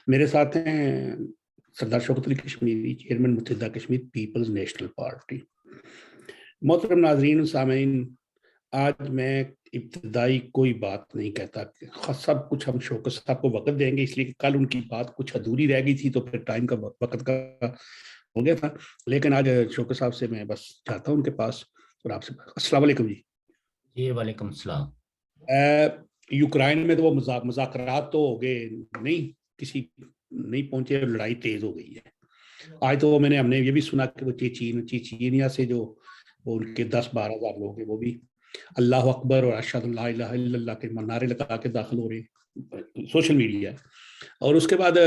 میرے ساتھ ہیں سردار شوکت علی کشمیری، چیئرمین متحدہ کشمیر پیپلز نیشنل پارٹی۔ محترم ناظرین سامعین، آج میں ابتدائی کوئی بات نہیں کہتا، سب کچھ ہم شوکت صاحب کو وقت دیں گے، اس لیے کہ کل ان کی بات کچھ ادھوری رہ گئی تھی تو پھر ٹائم کا وقت کا ہو گیا تھا، لیکن آج شوکت صاحب سے میں بس چاہتا ہوں ان کے پاس اور آپ سے۔ السلام علیکم جی۔ جی وعلیکم السلام۔ یوکرائن میں تو وہ مذاکرات تو ہو گئے نہیں، کسی نہیں پہنچے، لڑائی تیز ہو گئی ہے۔ آج تو ہم نے یہ بھی سنا کہ وہ چیچینیا سے جو ان کے 10-12 ہزار لوگ ہیں وہ بھی اللہ اکبر اور اشہد اللہ الہ الا اللہ کے نعرے لگا کے داخل ہو رہے ہیں، سوشل میڈیا۔ اور اس کے بعد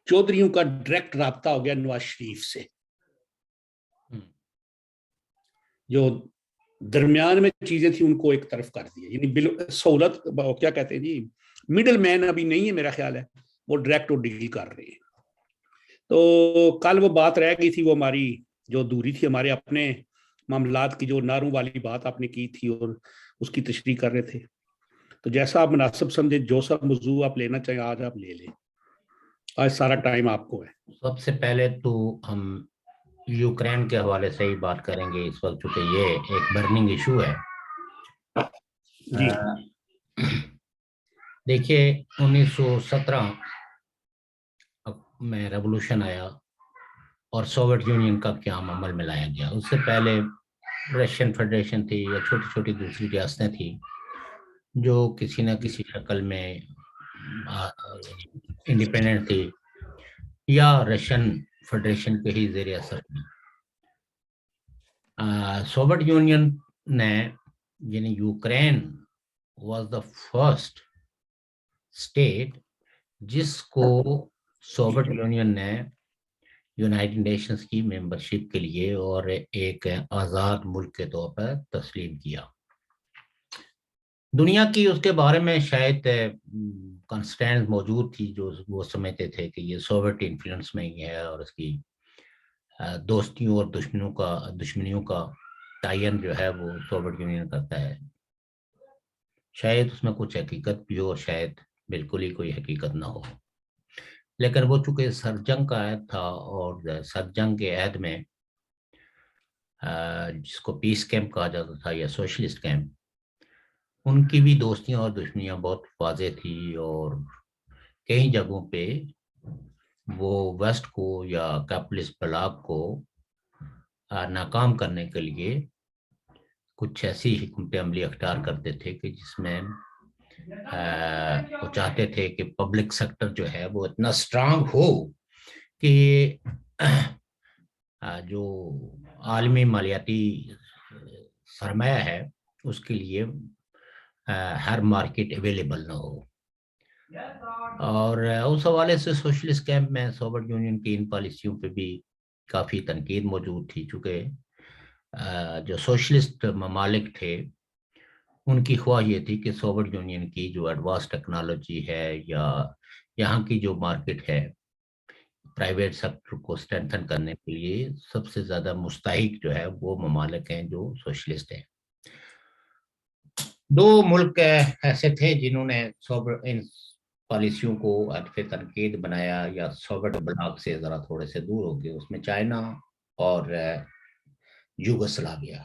چودھریوں کا ڈائریکٹ رابطہ ہو گیا نواز شریف سے، جو درمیان میں چیزیں تھیں ان کو ایک طرف کر دیا، یعنی سہولت کیا کہتے ہیں جی، مڈل مین ابھی نہیں ہے، میرا خیال ہے وہ ڈائریکٹ ڈیل کر رہے ہیں۔ تو کل وہ بات رہ گئی تھی، وہ ہماری جو دوری تھی ہمارے اپنے معاملات کی، جو ناروں والی بات آپ نے کی تھی اور اس کی تشریح کر رہے تھے، تو جیسا آپ مناسب سمجھے، جو سا موضوع آپ لینا چاہیں آج آپ لے لیں، آج سارا ٹائم آپ کو ہے۔ سب سے پہلے تو ہم یوکرین کے حوالے سے ہی بات کریں گے اس وقت، چونکہ یہ ایک برننگ ایشو ہے جی دیکھیے 1917 میں ریولوشن آیا اور سوویت یونین کا قیام عمل میں لایا گیا۔ اس سے پہلے رشین فیڈریشن تھی یا چھوٹی چھوٹی دوسری ریاستیں تھیں جو کسی نہ کسی شکل میں انڈیپینڈنٹ تھی یا رشین فیڈریشن کے ہی زیر اثر تھی۔ سوویت یونین نے، یعنی Ukraine was the first state جس کو سوویت یونین نے یونائٹڈ نیشنز کی ممبرشپ کے لیے اور ایک آزاد ملک کے طور پر تسلیم کیا۔ دنیا کی اس کے بارے میں شاید کنسٹینٹ موجود تھی جو وہ سمجھتے تھے کہ یہ سوویت انفلوئنس میں ہی ہے اور اس کی دوستیوں اور دشمنیوں کا تعین جو ہے وہ سوویت یونین کرتا ہے۔ شاید اس میں کچھ حقیقت بھی ہو، شاید بالکل ہی کوئی حقیقت نہ ہو، لیکن وہ چونکہ سرجنگ کا عہد تھا اور سرجنگ کے عہد میں جس کو پیس کیمپ کہا جاتا تھا یا سوشلسٹ کیمپ، ان کی بھی دوستیاں اور دشمنیاں بہت واضح تھی اور کئی جگہوں پہ وہ ویسٹ کو یا کیپٹلسٹ بلاک کو ناکام کرنے کے لیے کچھ ایسی حکمت عملی اختیار کرتے تھے کہ جس میں وہ چاہتے تھے کہ پبلک سیکٹر جو ہے وہ اتنا اسٹرانگ ہو کہ جو عالمی مالیاتی سرمایہ ہے اس کے لیے ہر مارکیٹ اویلیبل نہ ہو۔ اور اس حوالے سے سوشلسٹ کیمپ میں سوویت یونین کی ان پالیسیوں پہ بھی کافی تنقید موجود تھی، چونکہ جو سوشلسٹ ممالک تھے ان کی خواہش یہ تھی کہ سوویت یونین کی جو ایڈوانس ٹیکنالوجی ہے یا یہاں کی جو مارکیٹ ہے پرائیویٹ سیکٹر کو اسٹرینتھن کرنے کے لیے سب سے زیادہ مستحق جو ہے وہ ممالک ہیں جو سوشلسٹ ہیں۔ دو ملک ایسے تھے جنہوں نے ان پالیسیوں کو ہدف تنقید بنایا یا سوویت بلاک سے ذرا تھوڑے سے دور ہو گئے، اس میں چائنا اور یوگوسلاویا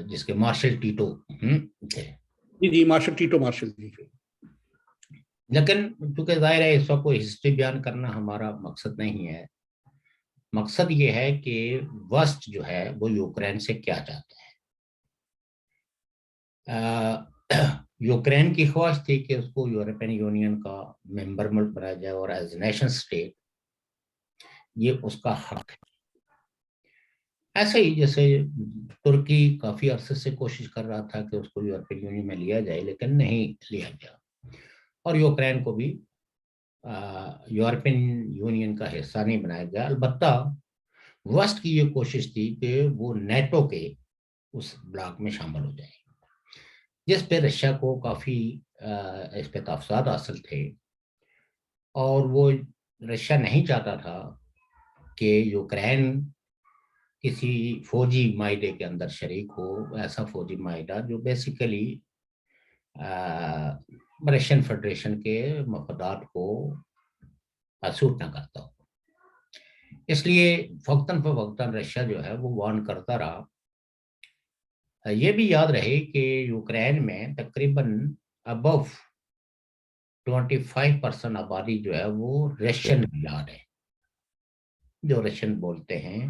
جس کے مارشل ٹیٹو تھے۔ جی مارشل ٹیٹو جی۔ لیکن چونکہ ظاہر ہے اس وقت کوئی ہسٹری بیان کرنا ہمارا مقصد نہیں ہے، مقصد یہ ہے کہ وسٹ جو ہے وہ یوکرین سے کیا چاہتا ہے۔ یوکرین کی خواہش تھی کہ اس کو یورپین یونین کا ممبر ملک بنایا جائے اور ایز نیشن اسٹیٹ یہ اس کا حق ہے۔ ایسے ہی جیسے ترکی کافی عرصے سے کوشش کر رہا تھا کہ اس کو یورپین یونین میں لیا جائے لیکن نہیں لیا گیا، اور یوکرین کو بھی یورپین یونین کا حصہ نہیں بنایا گیا۔ البتہ وسٹ کی یہ کوشش تھی کہ وہ نیٹو کے اس بلاک میں شامل ہو جائے، جس پہ رشیا کو کافی اس پہ تحفظات حاصل تھے، اور وہ رشیا نہیں چاہتا تھا کہ یوکرین کسی فوجی معاہدے کے اندر شریک ہو، ایسا فوجی معاہدہ جو بیسیکلی رشین فیڈریشن کے مفادات کو سوٹ نہ کرتا ہو. اس لیے وقتاً فوقتاً رشیا جو ہے وہ وارن کرتا رہا. یہ بھی یاد رہے کہ یوکرین میں تقریباً ابو 25% آبادی جو ہے وہ رشین یاد ہے، جو رشین بولتے ہیں،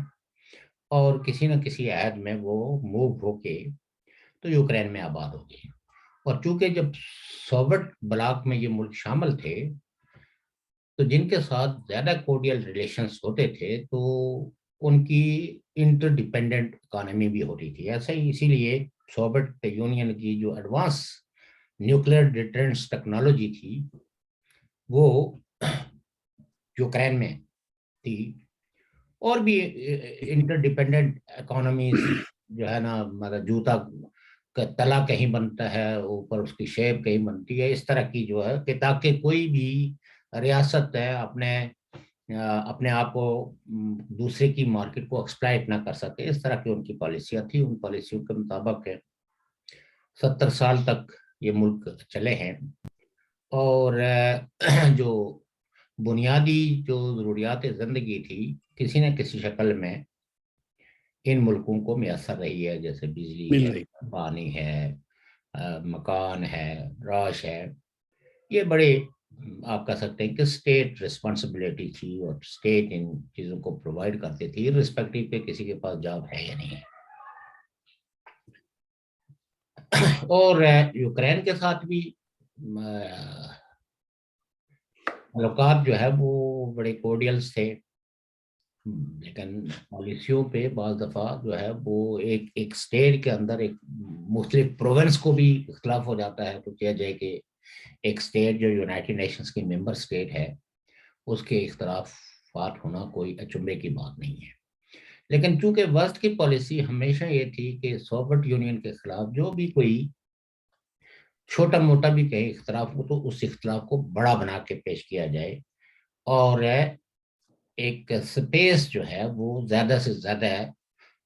اور کسی نہ کسی عہد میں وہ موو ہو کے تو یوکرین میں آباد ہو گئے. اور چونکہ جب سوویت بلاک میں یہ ملک شامل تھے تو جن کے ساتھ زیادہ کوڈیل ریلیشنز ہوتے تھے تو ان کی انٹر ڈیپینڈنٹ اکانومی بھی ہوتی تھی. ایسا ہی اسی لیے سوویت یونین کی جو ایڈوانس نیوکلیئر ڈیٹرنس ٹیکنالوجی تھی وہ یوکرین میں تھی. اور بھی انٹر ڈیپینڈنٹ اکانومیز جو ہے نا، مطلب جوتا کا تلا کہیں بنتا ہے، اوپر اس کی شیپ کہیں بنتی ہے، اس طرح کی جو ہے کہ تاکہ کوئی بھی ریاست ہے اپنے آپ کو دوسرے کی مارکیٹ کو ایکسپلائٹ نہ کر سکے. اس طرح کی ان کی پالیسیاں تھیں. ان پالیسیوں کے مطابق 70 سال تک یہ ملک چلے ہیں. اور جو بنیادی جو ضروریات زندگی تھی کسی نہ کسی شکل میں ان ملکوں کو میسر رہی ہے، جیسے بجلی ہے، پانی ہے، مکان ہے، راش ہے. یہ بڑے آپ کہہ سکتے ہیں کہ اسٹیٹ ریسپانسبلٹی تھی، اور اسٹیٹ ان چیزوں کو پرووائڈ کرتی تھی رسپیکٹو پہ کسی کے پاس جاب ہے یا نہیں ہے. اور یوکرین کے ساتھ بھی تعلقات جو ہے وہ بڑے کوڈیلز تھے، لیکن پالیسیوں پہ بعض دفعہ جو ہے وہ ایک اسٹیٹ کے اندر ایک مختلف پروونس کو بھی اختلاف ہو جاتا ہے. تو کیا جائے کہ ایک اسٹیٹ جو یونائٹڈ نیشنز کی ممبر اسٹیٹ ہے اس کے اختلافات ہونا کوئی اچنبے کی بات نہیں ہے. لیکن چونکہ ویسٹ کی پالیسی ہمیشہ یہ تھی کہ سوویت یونین کے خلاف جو بھی کوئی چھوٹا موٹا بھی کہیں اختلاف ہو تو اس اختلاف کو بڑا بنا کے پیش کیا جائے، اور ایک سپیس جو ہے وہ زیادہ سے زیادہ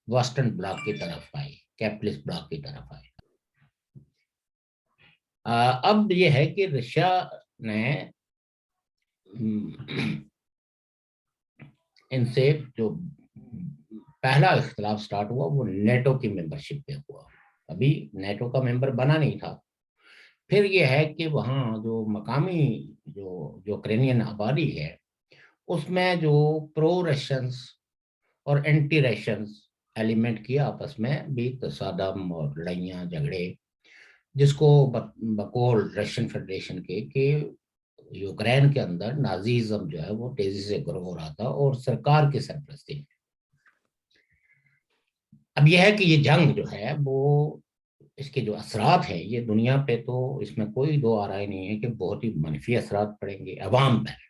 ویسٹرن بلاک کی طرف آئے، کیپٹلسٹ بلاک کی طرف آئے. اب یہ ہے کہ رشیا نے ان سے جو پہلا اختلاف سٹارٹ ہوا وہ نیٹو کی ممبرشپ پہ ہوا. ابھی نیٹو کا ممبر بنا نہیں تھا. پھر یہ ہے کہ وہاں جو مقامی جو یوکرینین آبادی ہے اس میں جو پرو رشینز اور اینٹی رشینز ایلیمنٹ کی آپس میں بھی تصادم اور لڑائیاں جھگڑے، جس کو بقول رشین فیڈریشن کے کہ یوکرین کے اندر نازیزم جو ہے وہ تیزی سے گرو ہو رہا تھا اور سرکار کی سرپرستی. اب یہ ہے کہ یہ جنگ جو ہے وہ اس کے جو اثرات ہیں یہ دنیا پہ تو اس میں کوئی دو آرائی نہیں ہے کہ بہت ہی منفی اثرات پڑیں گے عوام پر.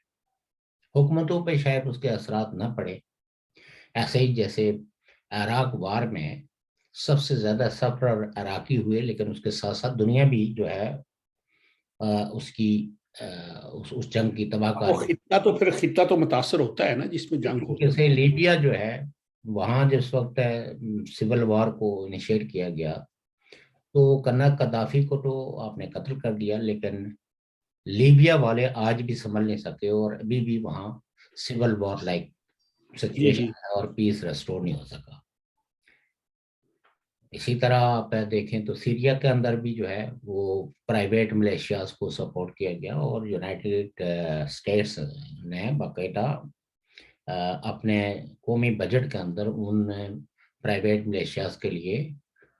حکومتوں پہ شاید اس کے اثرات نہ پڑے. ایسے ہی جیسے عراق وار میں سب سے زیادہ سفر عراقی ہوئے، لیکن اس کے ساتھ ساتھ دنیا بھی جو ہے اس کی اس جنگ کی تباہ کاری. خطہ تو متاثر ہوتا ہے نا جس میں جنگ ہوتی ہے. جیسے لیبیا جو ہے وہاں جس وقت سول وار کو انیشیٹ کیا گیا تو کرنل قذافی کو تو آپ نے قتل کر دیا، لیکن لیبیا والے آج بھی سنبھل نہیں سکے اور ابھی بھی وہاں سول وار لائک سچویشن ہے اور پیس ریسٹور نہیں ہو سکا. اسی طرح آپ دیکھیں تو سیریا کے اندر بھی جو ہے وہ پرائیویٹ ملیشیاز کو سپورٹ کیا گیا، اور یونائٹڈ اسٹیٹس نے باقاعدہ اپنے قومی بجٹ کے اندر ان پرائیویٹ ملیشیاز کے لیے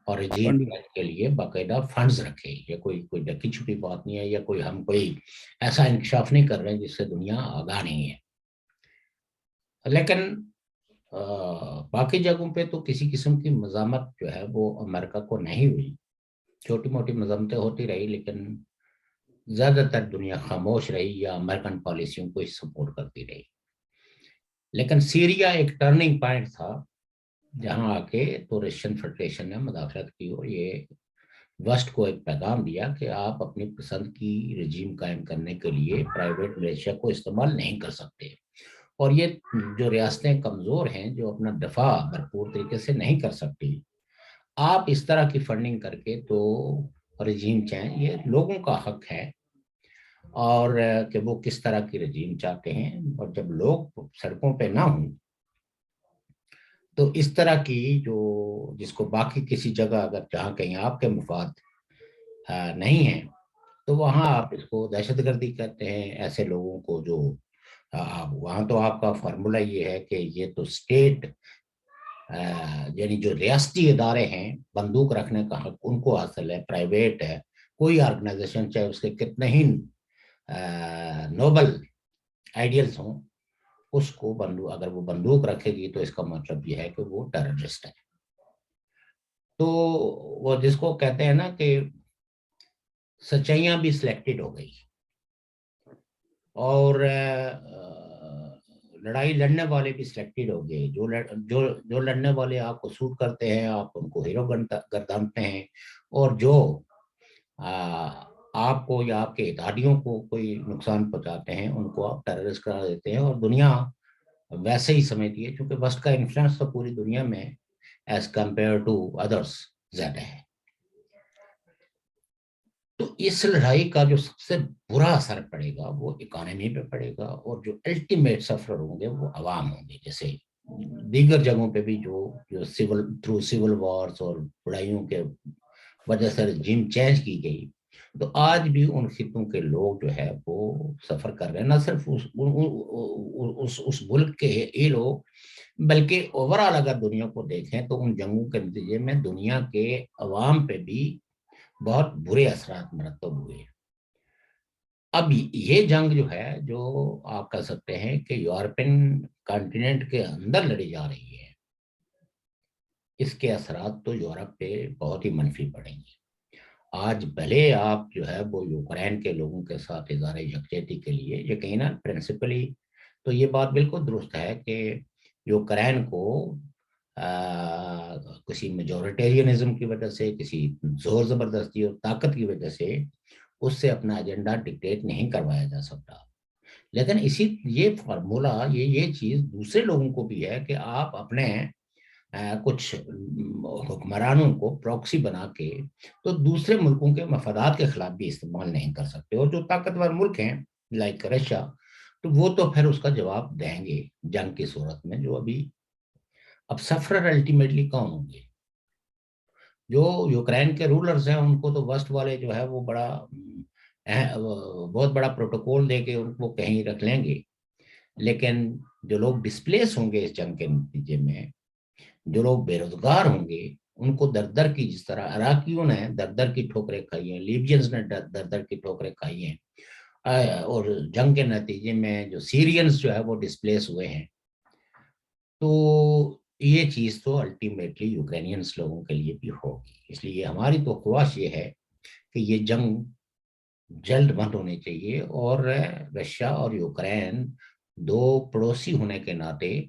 اور رجیم کے لیے باقاعدہ فنڈز رکھے. یہ کوئی ڈکی چھپی بات نہیں ہے، یا ہم کوئی ایسا انکشاف نہیں کر رہے ہیں جس سے دنیا آگاہ نہیں ہے. لیکن باقی جگہوں پہ تو کسی قسم کی مزاحمت جو ہے وہ امریکہ کو نہیں ہوئی. چھوٹی موٹی مزاحمتیں ہوتی رہی، لیکن زیادہ تر دنیا خاموش رہی یا امریکن پالیسیوں کو سپورٹ کرتی رہی. لیکن سیریا ایک ٹرننگ پوائنٹ تھا جہاں آ کے تو رشین فیڈریشن نے مداخلت کی اور یہ ویسٹ کو ایک پیغام دیا کہ آپ اپنی پسند کی رجیم قائم کرنے کے لیے پرائیویٹ ملیشیا کو استعمال نہیں کر سکتے، اور یہ جو ریاستیں کمزور ہیں جو اپنا دفاع بھرپور طریقے سے نہیں کر سکتی، آپ اس طرح کی فنڈنگ کر کے تو رجیم چینج، یہ لوگوں کا حق ہے اور کہ وہ کس طرح کی رجیم چاہتے ہیں. اور جب لوگ سڑکوں پہ نہ ہوں تو اس طرح کی جو جس کو باقی کسی جگہ اگر جہاں کہیں آپ کے مفاد نہیں ہیں تو وہاں آپ اس کو دہشت گردی کہتے ہیں. ایسے لوگوں کو جو وہاں تو آپ کا فارمولہ یہ ہے کہ یہ تو اسٹیٹ یعنی جو ریاستی ادارے ہیں بندوق رکھنے کا حق ان کو حاصل ہے. پرائیویٹ ہے کوئی آرگنائزیشن چاہے اس کے کتنے ہی نوبل آئیڈیلز ہوں, اس کو اگر وہ بندوق رکھے گی تو اس کا مطلب یہ ہے کہ وہ ٹیررسٹ ہے. تو وہ جس کو کہتے ہیں نا کہ سچائیاں بھی سلیکٹڈ ہو گئی, اور لڑائی لڑنے والے بھی سلیکٹڈ ہو گئے. جو لڑنے والے آپ کو سوٹ کرتے ہیں آپ ان کو ہیرو گردانتے ہیں, اور جو آپ کو یا آپ کے اتحادیوں کو کوئی نقصان پہنچاتے ہیں ان کو آپ ٹیررسٹ قرار دیتے ہیں. اور دنیا ویسے ہی سمجھتی ہے کیونکہ ویسٹ کا انفلوئنس تو پوری دنیا میں ایز کمپیئر ٹو ادرس زیادہ ہے. تو اس لڑائی کا جو سب سے برا اثر پڑے گا وہ اکانومی پہ پڑے گا, اور جو الٹیمیٹ سفر ہوں گے وہ عوام ہوں گے. جیسے دیگر جگہوں پہ بھی جو سول وارز اور لڑائیوں کے وجہ سے رجیم چینج کی گئی, تو آج بھی ان خطوں کے لوگ جو ہے وہ سفر کر رہے ہیں. نہ صرف اس ملک کے یہ لوگ بلکہ اوورآل اگر دنیا کو دیکھیں تو ان جنگوں کے نتیجے میں دنیا کے عوام پہ بھی بہت برے اثرات مرتب ہوئے. اب یہ جنگ جو ہے جو آپ کہہ سکتے ہیں کہ یورپین کانٹیننٹ کے اندر لڑی جا رہی ہے, اس کے اثرات تو یورپ پہ بہت ہی منفی پڑیں گے. آج بھلے آپ جو ہے وہ یوکرین کے لوگوں کے ساتھ اظہار یکجہتی کے لیے یقیناً پرنسپلی تو یہ بات بالکل درست ہے کہ یوکرین کو کسی میجورٹیرینزم کی وجہ سے, کسی زور زبردستی اور طاقت کی وجہ سے اس سے اپنا ایجنڈا ڈکٹیٹ نہیں کروایا جا سکتا. لیکن یہ فارمولہ یہ چیز دوسرے لوگوں کو بھی ہے کہ آپ اپنے کچھ حکمرانوں کو پروکسی بنا کے تو دوسرے ملکوں کے مفادات کے خلاف بھی استعمال نہیں کر سکتے. اور جو طاقتور ملک ہیں لائک رشیا, تو وہ تو پھر اس کا جواب دیں گے جنگ کی صورت میں. جو اب سفرر الٹیمیٹلی کون ہوں گے؟ جو یوکرین کے رولرز ہیں ان کو تو وسٹ والے جو ہے وہ بہت بڑا پروٹوکول دے کے ان کو کہیں رکھ لیں گے. لیکن جو لوگ ڈسپلیس ہوں گے اس جنگ کے نتیجے میں, جو لوگ بے روزگار ہوں گے, ان کو در در کی, جس طرح عراقیوں نے در در کی ٹھوکریں کھائی ہیں, لیبینز نے در در کی ٹھوکریں کھائی ہیں, اور جنگ کے نتیجے میں جو سیرینز جو ہے وہ ڈسپلیس ہوئے ہیں. تو یہ چیز تو الٹیمیٹلی یوکرینینس لوگوں کے لیے بھی ہوگی. اس لیے ہماری تو خواہش یہ ہے کہ یہ جنگ جلد بند ہونی چاہیے, اور رشیا اور یوکرین دو پڑوسی ہونے کے ناطے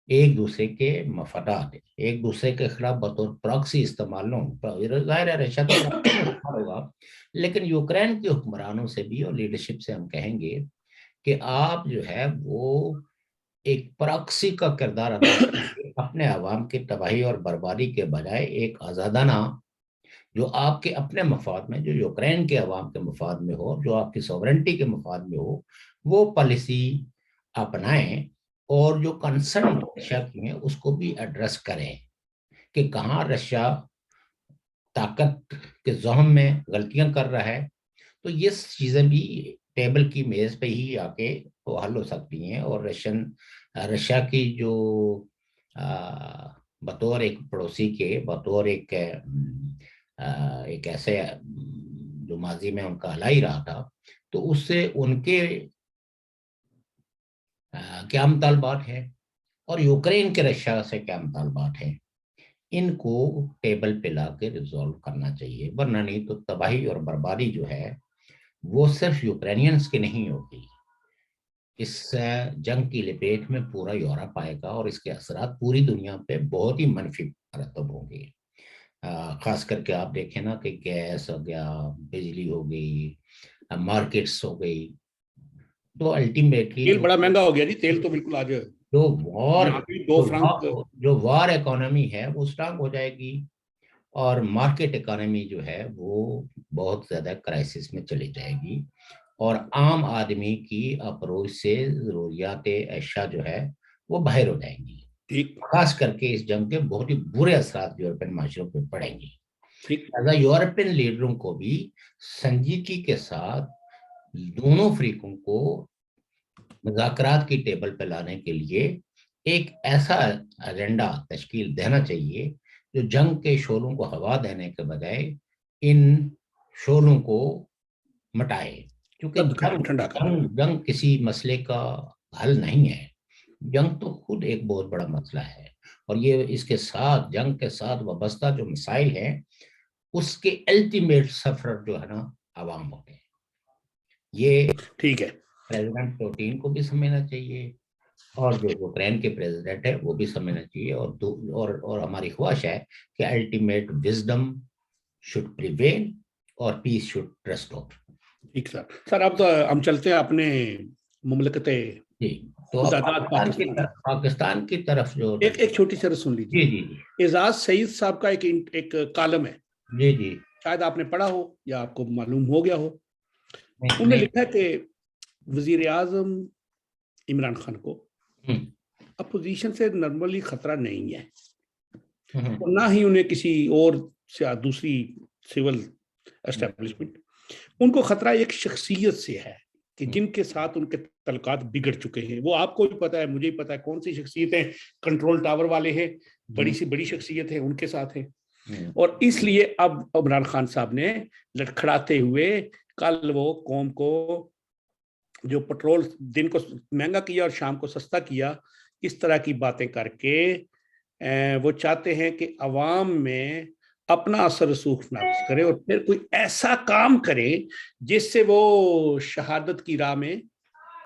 ایک دوسرے کے مفادات, ایک دوسرے کے خلاف بطور پراکسی استعمال نہ ہو. ظاہر ہے رشیا تو ہوگا, لیکن یوکرین کے حکمرانوں سے بھی اور لیڈرشپ سے ہم کہیں گے کہ آپ جو ہے وہ ایک پراکسی کا کردار ادا کریں, اپنے عوام کی تباہی اور بربادی کے بجائے ایک آزادانہ جو آپ کے اپنے مفاد میں, جو یوکرین کے عوام کے مفاد میں ہو, جو آپ کی سوورنٹی کے مفاد میں ہو, وہ پالیسی اپنائیں, اور جو کنسرن رشیا کی ہیں اس کو بھی ایڈریس کریں کہ کہاں رشیا طاقت کے زحم میں غلطیاں کر رہا ہے. تو یہ چیزیں بھی ٹیبل کی میز پہ ہی آ کے حل ہو سکتی ہیں. اور رشیا کی جو بطور ایک پڑوسی کے, بطور ایک ایسے جو ماضی میں ان کا الائی رہا تھا, تو اس سے ان کے کیا مطالبات ہیں اور یوکرین کے رشیا سے کیا مطالبات ہیں, ان کو ٹیبل پہ لا کے ریزالو کرنا چاہیے. ورنہ نہیں تو تباہی اور بربادی جو ہے وہ صرف یوکرینینس کی نہیں ہوگی, اس جنگ کی لپیٹ میں پورا یورپ آئے گا, اور اس کے اثرات پوری دنیا پہ بہت ہی منفی مرتب ہوں گے. خاص کر کے آپ دیکھیں نا کہ گیس ہو گیا, بجلی ہو گئی, مارکیٹس ہو گئی, تو الٹیمیٹلی تیل بڑا مہنگا ہو گیا جی. تیل تو بالکل آج جو وار اکانومی ہے وہ اسٹرانگ ہو جائے گی. اور مارکیٹ اکانومی جو ہے وہ بہت زیادہ کرائسس میں چلی جائے گی، اور عام آدمی کی اپروچ سے ضروریات اشیاء جو ہے وہ باہر ہو جائیں گی، ٹھیک خاص کر کے اس جنگ کے بہت ہی برے اثرات یورپین معاشروں پہ پڑیں گی۔ ٹھیک لہذا یورپین لیڈروں کو بھی سنجیدگی کے ساتھ دونوں فریقوں کو مذاکرات کی ٹیبل پہ لانے کے لیے ایک ایسا ایجنڈا تشکیل دینا چاہیے جو جنگ کے شعلوں کو ہوا دینے کے بجائے ان شعلوں کو مٹائے، کیونکہ سب کرے ٹھنڈا کرے۔ جنگ کسی مسئلے کا حل نہیں ہے، جنگ تو خود ایک بہت بڑا مسئلہ ہے، اور یہ اس کے ساتھ جنگ کے ساتھ وابستہ جو مسائل ہیں اس کے الٹیمیٹ سفر جو ہے نا عوام ہوتے ہیں۔ یہ ٹھیک ہے، پریزیڈنٹ پوٹین کو بھی سمجھنا چاہیے، اور جو یوکرین کے پریزیڈنٹ ہے وہ بھی سمجھنا چاہیے، اور ہماری خواہش ہے کہ الٹیمیٹ وزڈم شوڈ پریویل اور پیس شوڈ ریسٹور۔ ٹھیک سر اب تو ہم چلتے ہیں اپنے مملکت جی، تو اب متحدہ پاکستان۔ پاکستان کی طرف جو ایک چھوٹی سی سن جی لیجیے، جی اعزاز سعید صاحب کا ایک کالم ہے، جی جی شاید آپ نے پڑھا ہو یا آپ کو معلوم ہو گیا ہو۔ انہوں نے نہیں لکھا کہ وزیر اعظم عمران خان کو اپوزیشن سے نارملی خطرہ نہیں ہے، اور نہ ہی انہیں کسی اور دوسری سول اسٹیبلشمنٹ، ان کو خطرہ ایک شخصیت سے ہے کہ جن کے ساتھ ان کے تعلقات بگڑ چکے ہیں۔ وہ آپ کو بھی پتا ہے، مجھے بھی پتا ہے کون سی شخصیتیں کنٹرول ٹاور والے ہیں، بڑی سی بڑی شخصیت ہے، ان کے ساتھ ہے۔ اور اس لیے اب عمران خان صاحب نے لڑکھڑاتے ہوئے کل وہ قوم کو جو پٹرول دن کو مہنگا کیا اور شام کو سستا کیا، اس طرح کی باتیں کر کے وہ چاہتے ہیں کہ عوام میں اپنا اثر رسوخ نافذ کرے اور پھر کوئی ایسا کام کرے جس سے وہ شہادت کی راہ میں،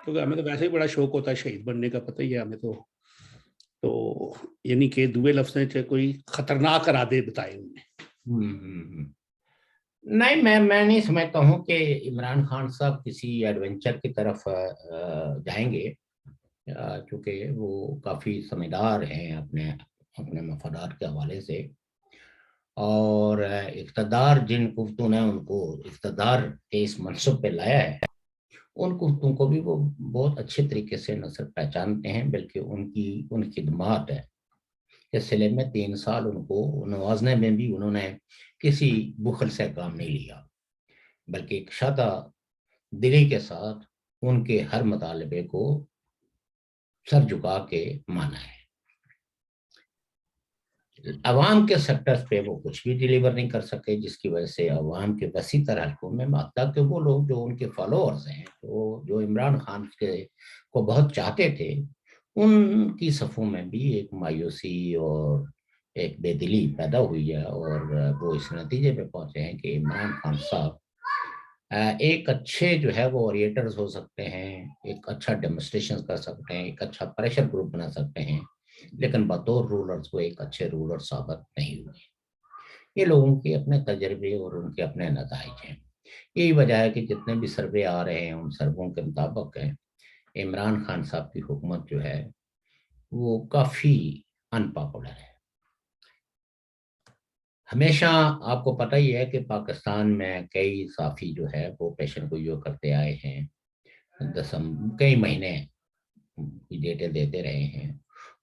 کیونکہ ہمیں تو ویسے ہی بڑا شوق ہوتا ہے شہید بننے کا، پتہ ہی ہے ہمیں تو یعنی کہ دوے لفظ سے کوئی خطرناک ارادے بتائے انہیں۔ نہیں، میں نہیں سمجھتا ہوں کہ عمران خان صاحب کسی ایڈونچر کی طرف جائیں گے، کیونکہ وہ کافی سمجھدار ہیں اپنے مفادات کے حوالے سے، اور اقتدار جن قوتوں نے ان کو اقتدار کے اس منصب پہ لایا ہے، ان قوتوں کو بھی وہ بہت اچھے طریقے سے نہ صرف پہچانتے ہیں بلکہ ان خدمات ہے اس سلسلے میں 3 سال ان کو نوازنے میں بھی انہوں نے کسی بخل سے کام نہیں لیا، بلکہ ایک شادہ دلی کے ساتھ ان کے ہر مطالبے کو سر جھکا کے مانا ہے۔ عوام کے سیکٹرز پہ وہ کچھ بھی ڈیلیور نہیں کر سکے، جس کی وجہ سے عوام کے وسیع تر حلقوں میں تاکہ وہ لوگ جو ان کے فالوورز ہیں، جو عمران خان کو بہت چاہتے تھے، ان کی صفوں میں بھی ایک مایوسی اور ایک بے دلی پیدا ہوئی ہے، اور وہ اس نتیجے پہ پہنچے ہیں کہ عمران خان صاحب ایک اچھے جو ہے وہ اوریٹرز ہو سکتے ہیں، ایک اچھا ڈیمونسٹریشن کر سکتے ہیں، ایک اچھا پریشر گروپ بنا سکتے ہیں، لیکن بطور رولرز کو ایک اچھے رولر ثابت نہیں ہوئے۔ یہ لوگوں کے اپنے تجربے اور ان کے اپنے نتائج ہیں۔ یہی وجہ ہے کہ جتنے بھی سروے آ رہے ہیں ان سرووں کے مطابق عمران خان صاحب کی حکومت جو ہے وہ کافی ان پاپولر ہے۔ ہمیشہ آپ کو پتہ ہی ہے کہ پاکستان میں کئی صحافی جو ہے وہ پیشن گوئی کرتے آئے ہیں، کئی مہینے کی ڈیٹیں دیتے رہے ہیں،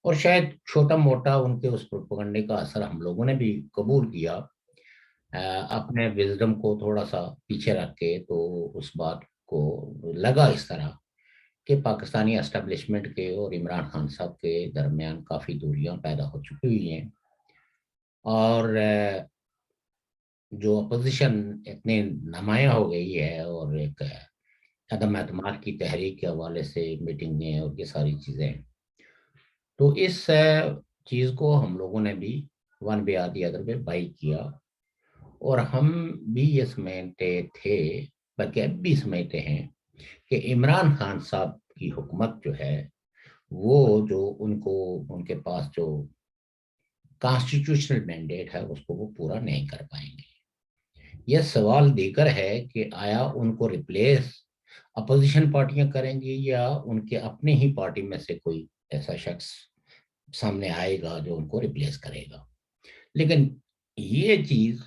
اور شاید چھوٹا موٹا ان کے اس پروپیگنڈے کا اثر ہم لوگوں نے بھی قبول کیا، اپنے وزڈم کو تھوڑا سا پیچھے رکھ کے، تو اس بات کو لگا اس طرح کہ پاکستانی اسٹیبلشمنٹ کے اور عمران خان صاحب کے درمیان کافی دوریاں پیدا ہو چکی ہوئی ہیں، اور جو اپوزیشن اتنی نمایاں ہو گئی ہے، اور ایک عدم اعتماد کی تحریک کے حوالے سے میٹنگیں اور یہ ساری چیزیں، تو اس چیز کو ہم لوگوں نے بھی ون بے آدھی ادر پہ بائی کیا، اور ہم بھی یہ سمجھتے تھے، بلکہ اب بھی سمجھتے ہیں کہ عمران خان صاحب کی حکومت جو ہے وہ جو ان کے پاس جو کانسٹیٹیوشنل مینڈیٹ ہے اس کو وہ پورا نہیں کر پائیں گے۔ یہ سوال دیگر ہے کہ آیا ان کو ریپلیس اپوزیشن پارٹیاں کریں گی، یا ان کے اپنے ہی پارٹی میں سے کوئی ایسا شخص سامنے آئے گا جو ان کو ریپلیس کرے گا۔ لیکن یہ چیز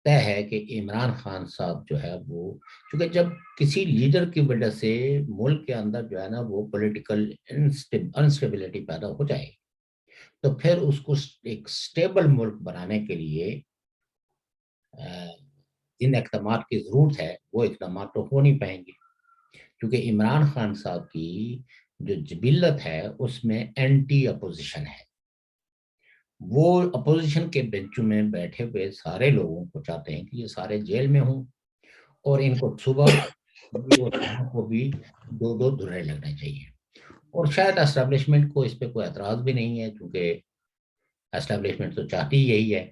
طے ہے کہ عمران خان صاحب جو ہے وہ، چونکہ جب کسی لیڈر کی وجہ سے ملک کے اندر جو ہے نا وہ پولیٹیکل انسٹیبلٹی پیدا ہو جائے تو پھر اس کو ایک سٹیبل ملک بنانے کے لیے جن اقدامات کی ضرورت ہے وہ اقدامات تو ہو نہیں پائیں گے، کیونکہ عمران خان صاحب کی جو جبلت ہے اس میں اینٹی اپوزیشن ہے. وہ اپوزیشن کے بینچوں میں بیٹھے ہوئے سارے لوگوں کو چاہتے ہیں کہ یہ سارے جیل میں ہوں اور ان کو صبح کو بھی دو دو دھرے لگنے چاہیے. اور شاید اسٹیبلشمنٹ کو اس پہ کوئی اعتراض بھی نہیں ہے، کیونکہ اسٹیبلشمنٹ تو چاہتی یہی ہے.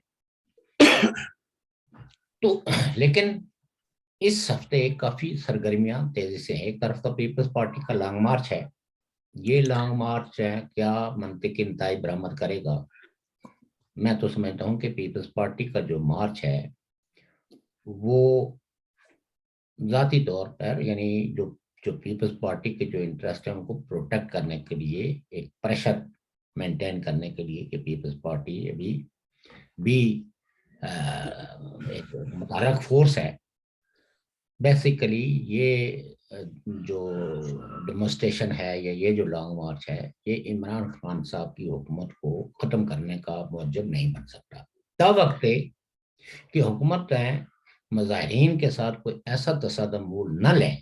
تو لیکن اس ہفتے کافی سرگرمیاں تیزی سے ہیں. ایک طرف تو پیپلز پارٹی کا لانگ مارچ ہے. یہ لانگ مارچ ہے کیا منطقی نتائج برآمد کرے گا؟ میں تو سمجھتا ہوں کہ پیپلز پارٹی کا جو مارچ ہے وہ ذاتی طور پر، یعنی جو پیپلز پارٹی کے جو انٹرسٹ ہیں ان کو پروٹیکٹ کرنے کے لیے، ایک پریشر مینٹین کرنے کے لیے کہ پیپلز پارٹی ابھی بھی ایک متحرک فورس ہے. بیسیکلی یہ جو ڈیمونسٹریشن ہے یا یہ جو لانگ مارچ ہے یہ عمران خان صاحب کی حکومت کو ختم کرنے کا موجب نہیں بن سکتا. تا وقت کہ حکومتیں مظاہرین کے ساتھ کوئی ایسا تصادم نہ لیں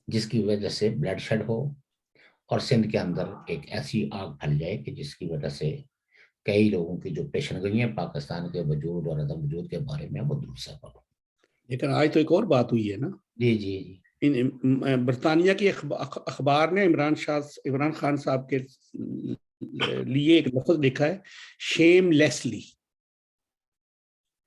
جس کی وجہ سے بلڈ شیڈ ہو اور سندھ کے اندر ایک ایسی آگ پھیل جائے کہ جس کی وجہ سے کئی لوگوں کی جو پیشن گوئیاں پاکستان کے وجود اور عدم وجود کے بارے میں وہ درست ہو. لیکن آج تو ایک اور بات ہوئی ہے نا. جی جی جی. برطانیہ کی اخبار نے عمران خان صاحب کے لیے ایک لفظ لکھا ہے، شیم لیسلی.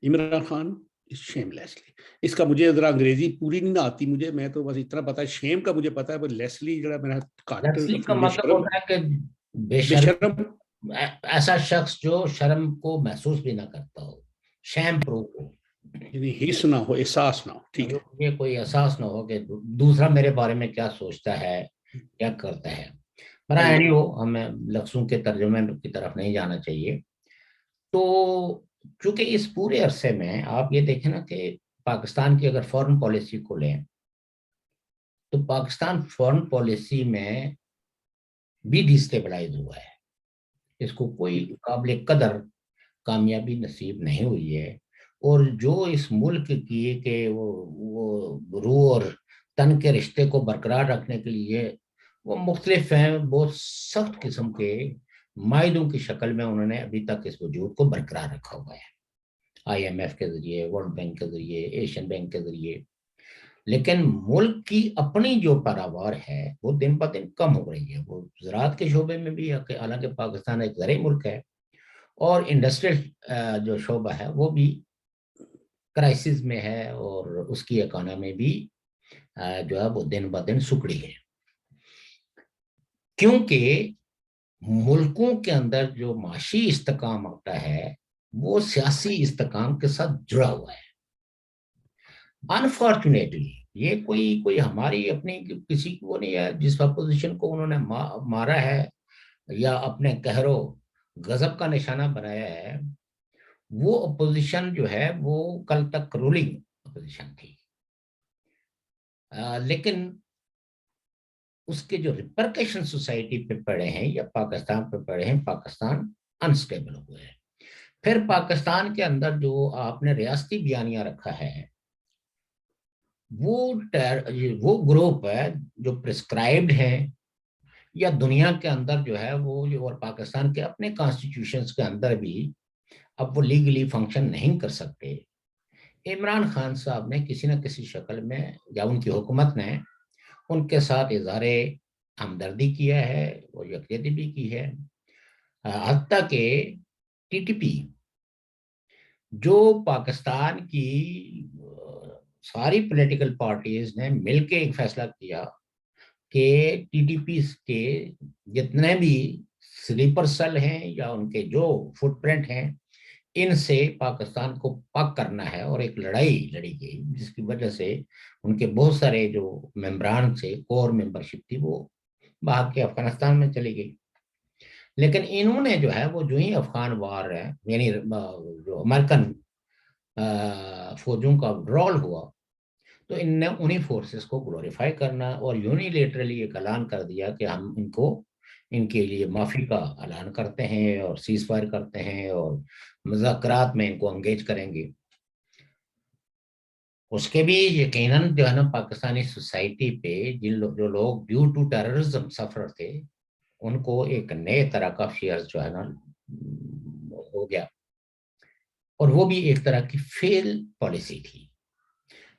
عمران خان شیم لیسلی. اس کا مجھے ذرا انگریزی پوری نہیں آتی مجھے، میں تو بس اتنا پتا ہے شیم کا مجھے پتا ہے، پر لیسلی جو میرا لیسلی کا مطلب ہوتا ہے کہ بے شرم، ایسا شخص جو شرم کو محسوس بھی نہ کرتا ہو، شیم پروف ہو، یعنی حس نہ ہو، احساس نہ ہو. ٹھیک ہے، یہ کوئی احساس نہ ہو کہ دوسرا میرے بارے میں کیا سوچتا ہے کیا کرتا ہے. برائے نہیں ہو، ہمیں لفظوں کے ترجمے کی طرف نہیں جانا چاہیے. تو چونکہ اس پورے عرصے میں آپ یہ دیکھیں نا کہ پاکستان کی اگر فورن پالیسی کو لیں تو پاکستان فورن پالیسی میں بھی ڈیسٹیبلائز ہوا ہے. اس کو کوئی قابل قدر کامیابی نصیب نہیں ہوئی ہے. اور جو اس ملک کی کہ وہ روح اور تن کے رشتے کو برقرار رکھنے کے لیے وہ مختلف ہیں، بہت سخت قسم کے معاہدوں کی شکل میں انہوں نے ابھی تک اس وجود کو برقرار رکھا ہوا ہے، IMF کے ذریعے، ورلڈ بینک کے ذریعے، ایشین بینک کے ذریعے. لیکن ملک کی اپنی جو پیداوار ہے وہ دن بہ دن کم ہو رہی ہے. وہ زراعت کے شعبے میں بھی، حالانکہ پاکستان ایک زرعی ملک ہے، اور انڈسٹریل جو شعبہ ہے وہ بھی کرائسس میں ہے، اور اس کی اکانومی بھی جو ہے وہ دن بہ دن سکڑی ہے. کیونکہ ملکوں کے اندر جو معاشی استحکام ہوتا ہے وہ سیاسی استحکام کے ساتھ جڑا ہوا ہے. انفارچونیٹلی یہ کوئی ہماری اپنی کسی کو نہیں ہے. جس اپوزیشن کو انہوں نے مارا ہے یا اپنے قہر و غضب کا نشانہ بنایا ہے، وہ اپوزیشن جو ہے وہ کل تک رولنگ اپوزیشن تھی، لیکن اس کے جو ریپرکیشن سوسائٹی پہ پڑے ہیں یا پاکستان پہ پڑے ہیں، پاکستان انسٹیبل ہوئے ہیں. پھر پاکستان کے اندر جو آپ نے ریاستی بیانیہ رکھا ہے وہ گروپ ہے جو پرسکرائبڈ ہیں، یا دنیا کے اندر جو ہے وہ، اور پاکستان کے اپنے کانسٹیٹیوشنز کے اندر بھی اب وہ لیگلی فنکشن نہیں کر سکتے. عمران خان صاحب نے کسی نہ کسی شکل میں یا ان کی حکومت نے ان کے ساتھ اظہار ہمدردی کیا ہے اور یکجہتی بھی کی ہے. حتیٰ کہ TTP جو پاکستان کی ساری پولیٹیکل پارٹیز نے مل کے ایک فیصلہ کیا کہ TTP کے جتنے بھی سلیپر سیل ہیں یا ان کے جو فٹ پرنٹ ہیں ان سے پاکستان کو پاک کرنا ہے. اور ایک لڑائی لڑی گئی جس کی وجہ سے ان کے بہت سارے جو ممبران سے کور ممبرشپ تھی وہ بھاگ کے افغانستان میں چلی گئی. لیکن انہوں نے جو ہے وہ جو ہی افغان وار ہے یعنی جو امریکن فوجوں کا ڈرال ہوا تو ان نے انہی فورسز کو گلوریفائی کرنا اور یونیلیٹرلی ایک اعلان کر دیا کہ ہم ان کے لیے معافی کا اعلان کرتے ہیں اور سیز فائر کرتے ہیں اور مذاکرات میں ان کو انگیج کریں گے. اس کے بھی یقیناً جو ہے نا پاکستانی سوسائٹی پہ جو لوگ ڈیو ٹو ٹیررزم سفر تھے ان کو ایک نئے طرح کا فیئر جو ہے نا ہو گیا, اور وہ بھی ایک طرح کی فیل پالیسی تھی.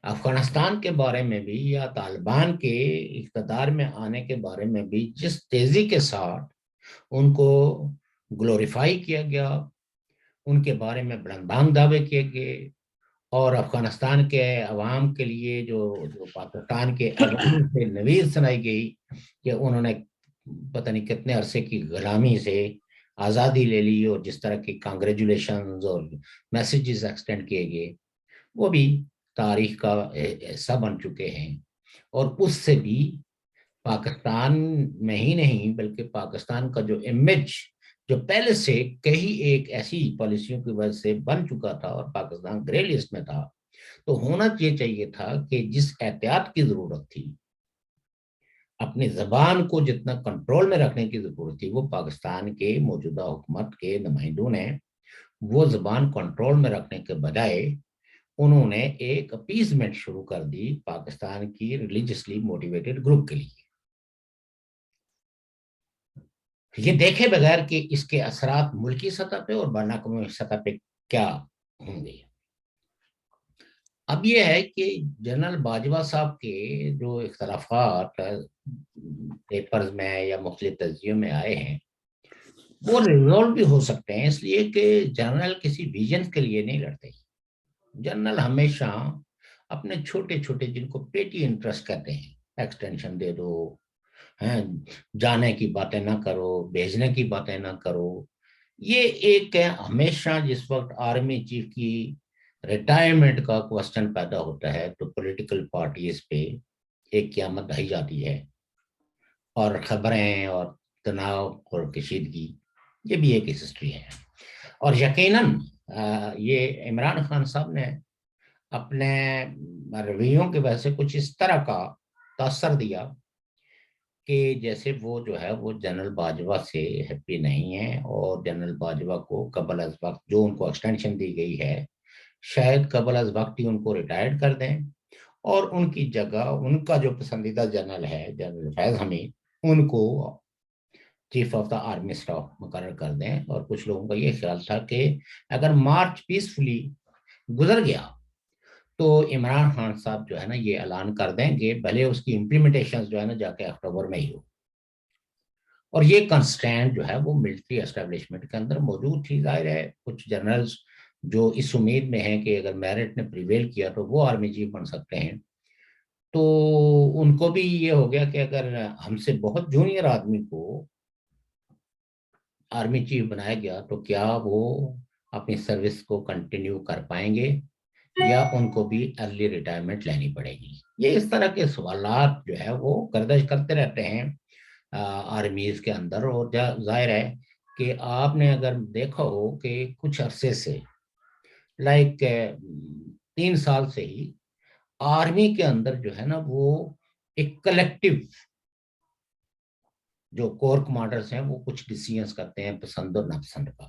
افغانستان کے بارے میں بھی یا طالبان کے اقتدار میں آنے کے بارے میں بھی جس تیزی کے ساتھ ان کو گلوریفائی کیا گیا, ان کے بارے میں بلند بانگ دعوے کیے گئے, اور افغانستان کے عوام کے لیے جو پاکستان کے عوام سے نوید سنائی گئی کہ انہوں نے پتہ نہیں کتنے عرصے کی غلامی سے آزادی لے لی, اور جس طرح کی کانگریچولیشنز اور میسیجز ایکسٹینڈ کیے گئے وہ بھی تاریخ کا حصہ بن چکے ہیں. اور اس سے بھی پاکستان میں ہی نہیں بلکہ پاکستان کا جو امیج جو پہلے سے کئی ایک ایسی پالیسیوں کی وجہ سے بن چکا تھا اور پاکستان گرے لسٹ میں تھا, تو ہونا یہ چاہیے تھا کہ جس احتیاط کی ضرورت تھی, اپنی زبان کو جتنا کنٹرول میں رکھنے کی ضرورت تھی, وہ پاکستان کے موجودہ حکومت کے نمائندوں نے وہ زبان کنٹرول میں رکھنے کے بجائے انہوں نے ایک اپیزمنٹ شروع کر دی پاکستان کی ریلیجسلی موٹیویٹڈ گروپ کے لیے, یہ دیکھے بغیر کہ اس کے اثرات ملکی سطح پہ اور بین الاقوامی سطح پہ کیا ہوں گے. اب یہ ہے کہ جنرل باجوہ صاحب کے جو اختلافات پیپرز میں یا مختلف تجزیوں میں آئے ہیں وہ ریزولو بھی ہو سکتے ہیں, اس لیے کہ جنرل کسی ویژن کے لیے نہیں لڑتے. جنرل ہمیشہ اپنے چھوٹے چھوٹے جن کو پیٹی انٹرسٹ کہتے ہیں, ایکسٹینشن دے دو, جانے کی باتیں نہ کرو, بھیجنے کی باتیں نہ کرو, یہ ایک ہمیشہ جس وقت آرمی چیف کی ریٹائرمنٹ کا کوسچن پیدا ہوتا ہے تو پولیٹیکل پارٹیز پہ ایک قیامت ڈھائی جاتی ہے, اور خبریں اور تناؤ اور کشیدگی یہ بھی ایک ہسٹری ہے. اور یقیناً یہ عمران خان صاحب نے اپنے رویوں کی وجہ سے کچھ اس طرح کا تاثر دیا کہ جیسے وہ جو ہے وہ جنرل باجوہ سے ہیپی نہیں ہے, اور جنرل باجوہ کو قبل از وقت جو ان کو ایکسٹینشن دی گئی ہے شاید قبل از وقت ہی ان کو ریٹائرڈ کر دیں, اور ان کی جگہ ان کا جو پسندیدہ جنرل ہے جنرل فیض حمید ان کو chief of the army staff مقرر کر دیں. اور کچھ لوگوں کا یہ خیال تھا کہ اگر مارچ پیسفلی گزر گیا تو عمران خان صاحب جو ہے نا یہ اعلان کر دیں گے, بھلے اس کی امپلیمنٹیشن جو ہے نا جا کے اکتوبر میں ہی ہو. اور یہ کنسٹرینٹ جو ہے وہ ملٹری اسٹیبلشمنٹ کے اندر موجود تھی. ظاہر ہے کچھ جنرلز جو اس امید میں ہیں کہ اگر میرٹ نے پریویل کیا تو وہ آرمی چیف بن سکتے ہیں, تو ان کو بھی یہ ہو گیا کہ اگر ہم سے بہت جونیئر آدمی کو آرمی چیف بنایا گیا تو کیا وہ اپنی سروس کو کنٹینیو کر پائیں گے یا ان کو بھی ارلی ریٹائرمنٹ لینی پڑے گی. یہ اس طرح کے سوالات جو ہے وہ گردش کرتے رہتے ہیں آرمیز کے اندر. اور ظاہر ہے کہ آپ نے اگر دیکھا ہو کہ کچھ عرصے سے لائک 3 سال سے ہی آرمی کے اندر جو ہے نا وہ ایک کلیکٹیو جو کور کمانڈرز ہیں وہ کچھ ڈیسیژنز کرتے ہیں پسند اور ناپسند کا,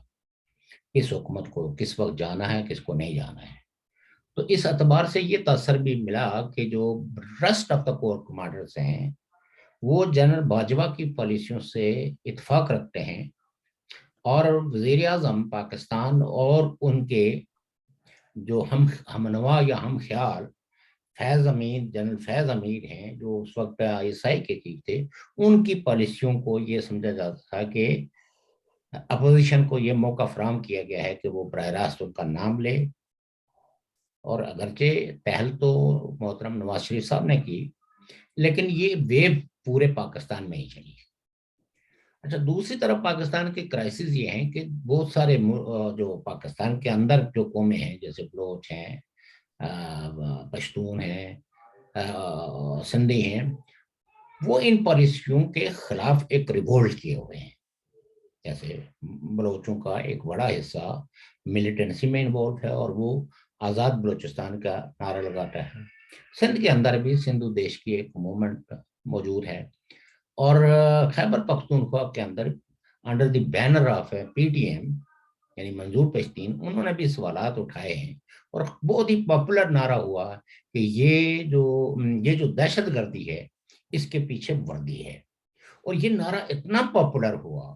کس حکومت کو کس وقت جانا ہے کس کو نہیں جانا ہے. تو اس اعتبار سے یہ تاثر بھی ملا کہ جو rest of the corps commanders ہیں وہ جنرل باجوہ کی پالیسیوں سے اتفاق رکھتے ہیں, اور وزیر اعظم پاکستان اور ان کے جو ہمنوا یا ہم خیال فیض حمید جنرل فیض حمید ہیں جو اس وقت ISI کے چیف تھے, ان کی پالیسیوں کو یہ سمجھا جاتا تھا کہ اپوزیشن کو یہ موقع فراہم کیا گیا ہے کہ وہ براہ راست ان کا نام لے. اور اگرچہ پہل تو محترم نواز شریف صاحب نے کی لیکن یہ ویو پورے پاکستان میں ہی چلی. اچھا, دوسری طرف پاکستان کے کرائسس یہ ہیں کہ بہت سارے جو پاکستان کے اندر جو قومیں ہیں جیسے بلوچ ہیں, پشتون ہیں, سندھی ہیں, وہ ان پالیسیوں کے خلاف ایک ریوولٹ کیے ہوئے ہیں. جیسے بلوچوں کا ایک بڑا حصہ ملیٹنسی میں انوالو ہے اور وہ آزاد بلوچستان کا نعرہ لگاتا ہے. سندھ کے اندر بھی سندھو دیش کی ایک موومنٹ موجود ہے, اور خیبر پختونخوا کے اندر under the banner of P T M یعنی منظور پشتین, انہوں نے بھی سوالات اٹھائے ہیں, اور بہت ہی پاپولر نعرہ ہوا کہ یہ جو دہشت گردی ہے اس کے پیچھے وردی ہے. اور یہ نعرہ اتنا پاپولر ہوا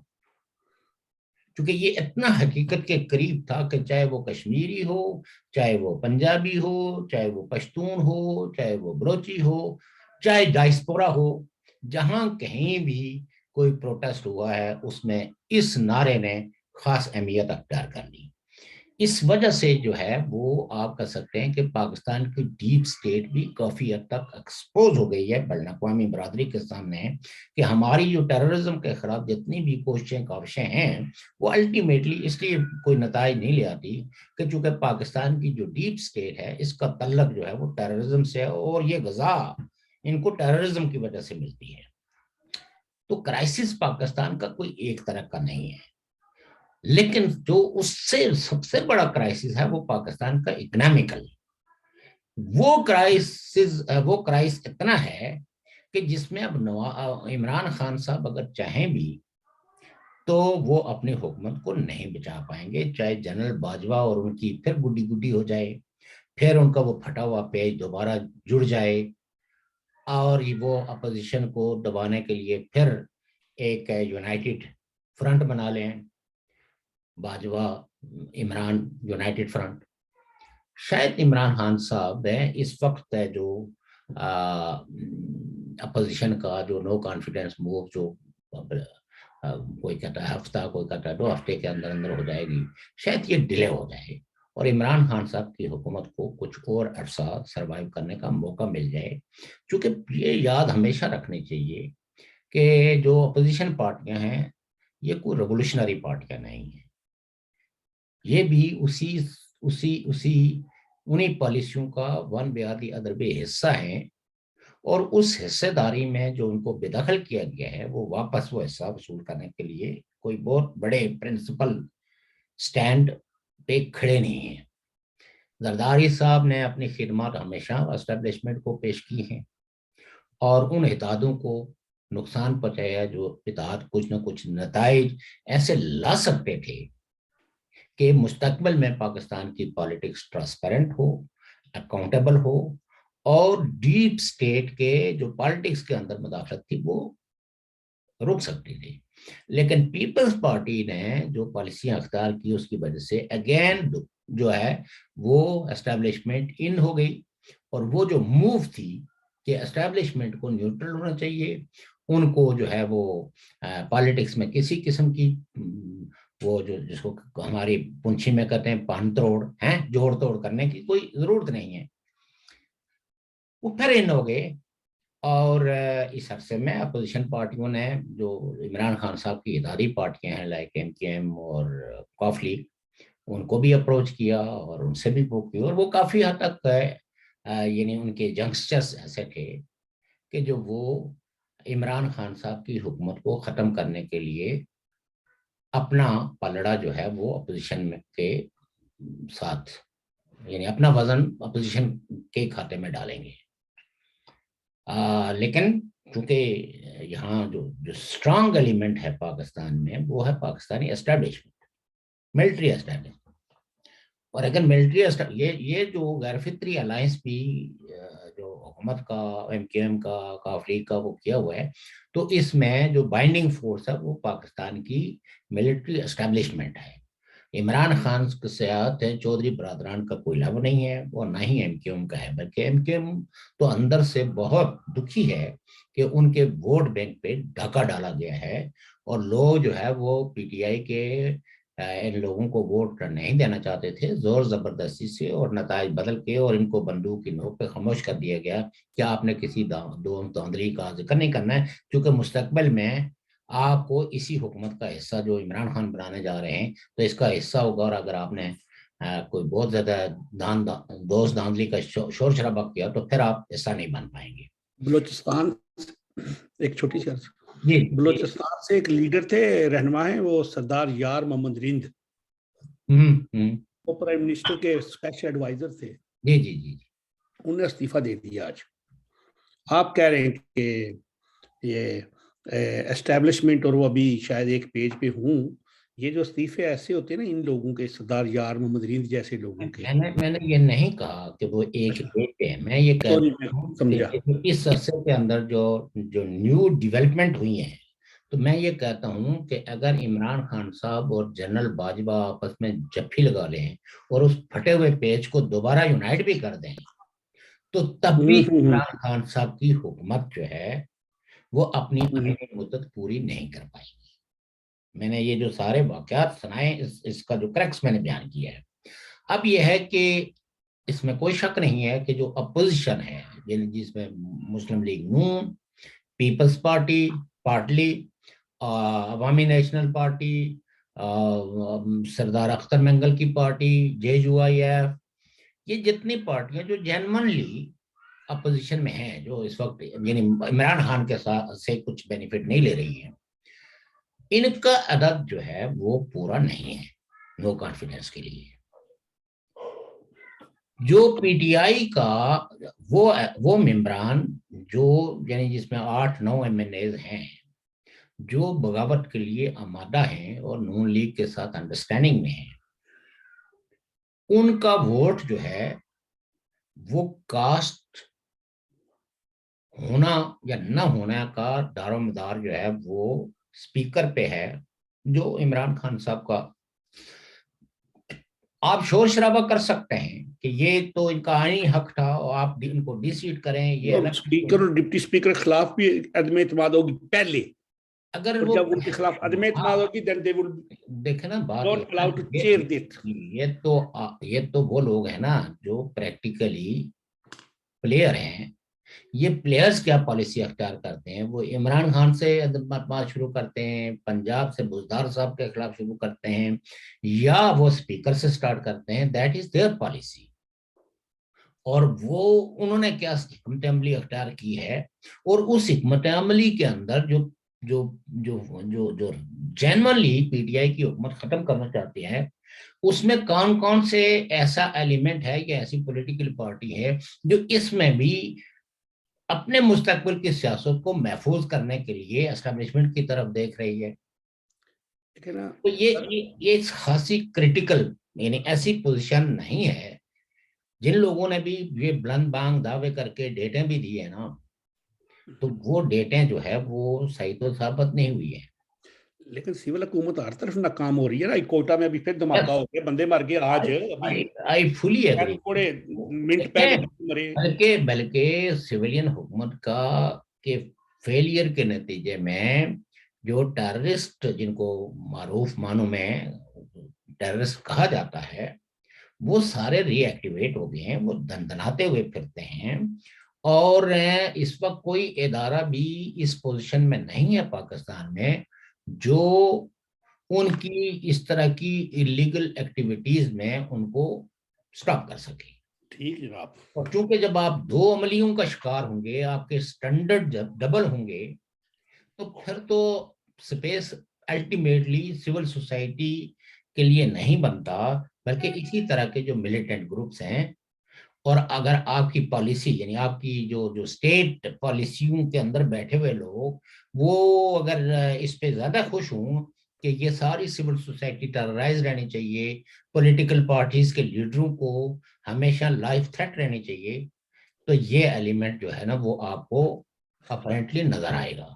کیونکہ یہ اتنا حقیقت کے قریب تھا کہ چاہے وہ کشمیری ہو, چاہے وہ پنجابی ہو, چاہے وہ پشتون ہو, چاہے وہ بلوچی ہو, چاہے ڈائسپورا ہو, جہاں کہیں بھی کوئی پروٹیسٹ ہوا ہے اس میں اس نعرے نے خاص اہمیت اختیار کر لی. اس وجہ سے جو ہے وہ آپ کہہ سکتے ہیں کہ پاکستان کی ڈیپ سٹیٹ بھی کافی حد تک ایکسپوز ہو گئی ہے بین الاقوامی برادری کے سامنے, کہ ہماری جو ٹیررزم کے خلاف جتنی بھی کوششیں ہیں وہ الٹیمیٹلی اس لیے کوئی نتائج نہیں لے آتی کہ چونکہ پاکستان کی جو ڈیپ سٹیٹ ہے اس کا تعلق جو ہے وہ ٹیررزم سے ہے, اور یہ غذا ان کو ٹیررزم کی وجہ سے ملتی ہے. تو کرائسس پاکستان کا کوئی ایک طرح کا نہیں ہے, لیکن جو اس سے سب سے بڑا کرائسس ہے وہ پاکستان کا اکنامیکل. وہ کرائس اتنا ہے کہ جس میں اب عمران خان صاحب اگر چاہیں بھی تو وہ اپنی حکومت کو نہیں بچا پائیں گے, چاہے جنرل باجوہ اور ان کی پھر گڈی گڈی ہو جائے, پھر ان کا وہ پھٹا ہوا پیج دوبارہ جڑ جائے, اور وہ اپوزیشن کو دبانے کے لیے پھر ایک یونائٹڈ فرنٹ بنا لیں, باجوہ عمران یونائٹڈ فرنٹ. شاید عمران خان صاحب اس وقت جو اپوزیشن کا جو نو کانفیڈنس موو جو کوئی کہتا ہے ہفتہ, کوئی کہتا ہے 2 ہفتے کے اندر ہو جائے گی, شاید یہ ڈیلے ہو جائے اور عمران خان صاحب کی حکومت کو کچھ اور عرصہ سروائیو کرنے کا موقع مل جائے. چونکہ یہ یاد ہمیشہ رکھنی چاہیے کہ جو اپوزیشن پارٹیاں ہیں یہ کوئی ریولوشنری پارٹیاں نہیں ہیں, یہ بھی انہی پالیسیوں کا ون بیادی ادر بے حصہ ہیں, اور اس حصے داری میں جو ان کو بے دخل کیا گیا ہے وہ واپس وہ حصہ وصول کرنے کے لیے کوئی بہت بڑے پرنسپل سٹینڈ پہ کھڑے نہیں ہیں. زرداری صاحب نے اپنی خدمات ہمیشہ اسٹیبلشمنٹ کو پیش کی ہیں, اور ان اتحادوں کو نقصان پہنچایا جو اتحاد کچھ نہ کچھ نتائج ایسے لا سکتے تھے کہ مستقبل میں پاکستان کی پالیٹکس ٹرانسپیرنٹ ہو, اکاؤنٹیبل ہو, اور ڈیپ سٹیٹ کے جو پالیٹکس کے اندر مداخلت تھی وہ رک سکتی تھی. لیکن پیپلز پارٹی نے جو پالیسیاں اختیار کی اس کی وجہ سے اگین جو ہے وہ اسٹیبلشمنٹ ان ہو گئی, اور وہ جو موو تھی کہ اسٹیبلشمنٹ کو نیوٹرل ہونا چاہیے, ان کو جو ہے وہ پالیٹکس میں کسی قسم کی وہ جو جس کو ہماری پنچھی میں کہتے ہیں پان تروڑ ہیں, جوڑ توڑ کرنے کی کوئی ضرورت نہیں ہے. وہ پھر ان ہو گئے, اور اس عرصے میں اپوزیشن پارٹیوں نے جو عمران خان صاحب کی اتحادی پارٹیاں ہیں لائک MKM اور قوف لیگ, ان کو بھی اپروچ کیا اور ان سے بھی وہ کی, اور وہ کافی حد تک یعنی ان کے جنگسٹرز ایسے تھے کہ جو وہ عمران خان صاحب کی حکومت کو ختم کرنے کے لیے اپنا پلڑا جو ہے وہ اپوزیشن کے ساتھ یعنی اپنا وزن اپوزیشن کے کھاتے میں ڈالیں گے. لیکن چونکہ یہاں جو اسٹرانگ ایلیمنٹ ہے پاکستان میں وہ ہے پاکستانی اسٹیبلشمنٹ, ملٹری اسٹیبلشمنٹ. اور اگر ملٹری یہ جو غیر فطری الائنس بھی جو حکومت کا MKM کا قوف لیگ کا وہ کیا ہوا ہے, تو اس میں جو بائنڈنگ فورس ہے وہ پاکستان کی ملٹری اسٹیبلشمنٹ ہے. عمران خان کے ساتھ چودھری برادران کا کوئی لو نہیں ہے, اور نہ ہی MKM کا ہے, بلکہ MKM تو اندر سے بہت دکھی ہے کہ ان کے ووٹ بینک پہ ڈھاکہ ڈالا گیا ہے, اور لوگ جو ہے وہ PTI کے ان لوگوں کو ووٹ نہیں دینا چاہتے تھے زور زبردستی سے, اور نتائج بدل کے اور ان کو بندوق کی نوک پہ خاموش کر دیا گیا کہ آپ نے کسی دھاندلی کا ذکر نہیں کرنا ہے, کیونکہ مستقبل میں آپ کو اسی حکومت کا حصہ جو عمران خان بنانے جا رہے ہیں تو اس کا حصہ ہوگا, اور اگر آپ نے کوئی بہت زیادہ دوست دھاندلی کا شور شرابہ کیا تو پھر آپ حصہ نہیں بن پائیں گے. بلوچستان ایک چھوٹی سی جی بلوچستان سے ایک لیڈر تھے، رہنما ہیں، وہ سردار یار محمد رند، وہ پرائم منسٹر کے اسپیشل ایڈوائزر تھے، جی جی جی انہوں نے استعفیٰ دے دیا آج۔ آپ کہہ رہے ہیں کہ یہ اسٹیبلشمنٹ اور وہ ابھی شاید ایک پیج پہ ہوں، یہ جو استعفے ایسے ہوتے ہیں نا ان لوگوں کے، سردار یار محمد رند جیسے لوگوں کے، میں نے یہ نہیں کہا کہ وہ ایک پیج پہ ہے، میں یہ سوری کہتا میں ہوں سمجھا، کہ اس عرصے کے اندر جو نیو ڈیولپمنٹ ہوئی ہیں، تو میں یہ کہتا ہوں کہ اگر عمران خان صاحب اور جنرل باجوہ آپس میں جپھی لگا لیں اور اس پھٹے ہوئے پیج کو دوبارہ یونائٹ بھی کر دیں، تو تب بھی عمران خان صاحب کی حکومت جو ہے وہ اپنی آئینی مدت پوری نہیں کر پائے گی۔ میں نے یہ جو سارے واقعات سنائے، اس کا جو کریکس میں نے بیان کیا ہے۔ اب یہ ہے کہ اس میں کوئی شک نہیں ہے کہ جو اپوزیشن ہے، جس میں مسلم لیگ نون، پیپلز پارٹی، پارٹلی، عوامی نیشنل پارٹی، سردار اختر مینگل کی پارٹی، JUIF، یہ جتنی پارٹیاں جو جینمنلی اپوزیشن میں ہیں، جو اس وقت یعنی عمران خان کے ساتھ سے کچھ بینیفٹ نہیں لے رہی ہیں، ان کا عدد جو ہے وہ پورا نہیں ہے نو کانفیڈنس کے لیے۔ جو PTI کا وہ ممبران جو یعنی جس میں 8-9 MNAs ہیں جو بغاوت کے لیے آمادہ ہیں اور نون لیگ کے ساتھ انڈرسٹینڈنگ میں ہیں، ان کا ووٹ جو ہے وہ کاسٹ ہونا یا نہ ہونا کا دار و مدار جو ہے وہ اسپیکر پہ ہے، جو عمران خان صاحب کا۔ آپ شور شرابہ کر سکتے ہیں کہ یہ تو ان کا آئینی حق تھا اور آپ ان کو ڈی سیٹ کریں، یہ الگ اسپیکر اور ڈپٹی اسپیکر کے خلاف بھی عدم اعتماد ہوگی پہلے، اگر اور وہ جب ان کے خلاف عدم اعتماد ہوگی then they will دیکھیں نا، بات not allowed to chair it۔ یہ تو وہ لوگ ہیں نا جو پریکٹیکلی پلیئر ہیں، یہ پلیئرز کیا پالیسی اختیار کرتے ہیں؟ وہ عمران خان سے بات شروع کرتے ہیں، پنجاب سے بزدار صاحب کے خلاف شروع کرتے ہیں، یا وہ اسپیکر سے سٹارٹ کرتے ہیں، دیٹ از دیئر پالیسی۔ اور وہ انہوں نے کیا حکمت عملی اختیار کی ہے، اور اس حکمت عملی کے اندر جو جو جو جو جو جینوئنلی PTI کی حکومت ختم کرنا چاہتے ہیں، اس میں کون کون سے ایسا ایلیمنٹ ہے یا ایسی پولیٹیکل پارٹی ہے جو اس میں بھی اپنے مستقبل کی سیاست کو محفوظ کرنے کے لیے اسٹیبلشمنٹ کی طرف دیکھ رہی ہے۔ تو یہ خاصی کریٹیکل یعنی ایسی پوزیشن نہیں ہے۔ جن لوگوں نے بھی یہ بلند بانگ دعوے کر کے ڈیٹیں بھی دی ہیں نا، تو وہ ڈیٹیں جو ہے وہ صحیح تو ثابت نہیں ہوئی ہے۔ لیکن سول حکومت ہر طرف ناکام ہو رہی ہے نا، کوئٹہ میں بھی پھر دھماکہ ہو گیا، بندے مر گئے آج، آئی فلی ایگری، تھوڑے منٹ پہلے مرے۔ بلکہ سویلین حکومت کا کہ فیلئر کے نتیجے میں جو ٹیررسٹ، جن کو معروف معنوں میں ٹیررسٹ کہا جاتا ہے، وہ سارے ری ایکٹیویٹ ہو گئے ہیں، وہ دندناتے ہوئے پھرتے ہیں، اور اس وقت کوئی ادارہ بھی اس پوزیشن میں نہیں ہے پاکستان میں جو ان کی اس طرح کی انلیگل ایکٹیویٹیز میں ان کو سٹاپ کر سکے۔ ٹھیک جناب۔ اور چونکہ جب آپ دو عملیوں کا شکار ہوں گے، آپ کے سٹینڈرڈ جب ڈبل ہوں گے، تو پھر تو سپیس الٹیمیٹلی سول سوسائٹی کے لیے نہیں بنتا، بلکہ اسی طرح کے جو ملیٹنٹ گروپس ہیں۔ اور اگر آپ کی پالیسی یعنی آپ کی جو اسٹیٹ پالیسیوں کے اندر بیٹھے ہوئے لوگ وہ اگر اس پہ زیادہ خوش ہوں کہ یہ ساری سول سوسائٹی ٹیررائز رہنی چاہیے، پولیٹیکل پارٹیز کے لیڈروں کو ہمیشہ لائف تھریٹ رہنی چاہیے، تو یہ ایلیمنٹ جو ہے نا وہ آپ کو اپیرنٹلی نظر آئے گا۔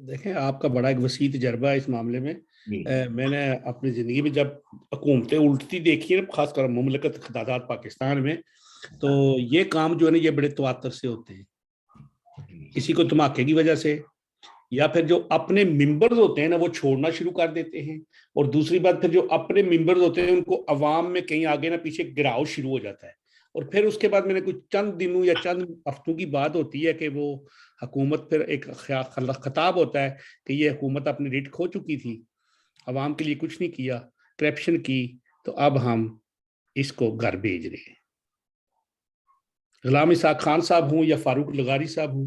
دیکھیں آپ کا بڑا ایک وسیع تجربہ ہے اس معاملے میں۔ میں نے اپنی زندگی میں جب حکومتیں الٹتی دیکھی ہیں، خاص کر مملکت خدادات پاکستان میں، تو یہ کام جو ہے نا یہ بڑے تواتر سے ہوتے ہیں، کسی کو دھماکے کی وجہ سے، یا پھر جو اپنے ممبرز ہوتے ہیں نا وہ چھوڑنا شروع کر دیتے ہیں، اور دوسری بات پھر جو اپنے ممبرز ہوتے ہیں ان کو عوام میں کہیں آگے نہ پیچھے گراؤ شروع ہو جاتا ہے، اور پھر اس کے بعد میں نے کچھ چند دنوں یا چند ہفتوں کی بات ہوتی ہے کہ وہ حکومت پھر ایک خطاب ہوتا ہے کہ یہ حکومت اپنی ریٹ کھو چکی تھی، عوام کے لیے کچھ نہیں کیا، کرپشن کی، تو اب ہم اس کو گھر بھیج رہے ہیں۔ غلام اسحاق خان صاحب ہوں یا فاروق لغاری صاحب ہوں،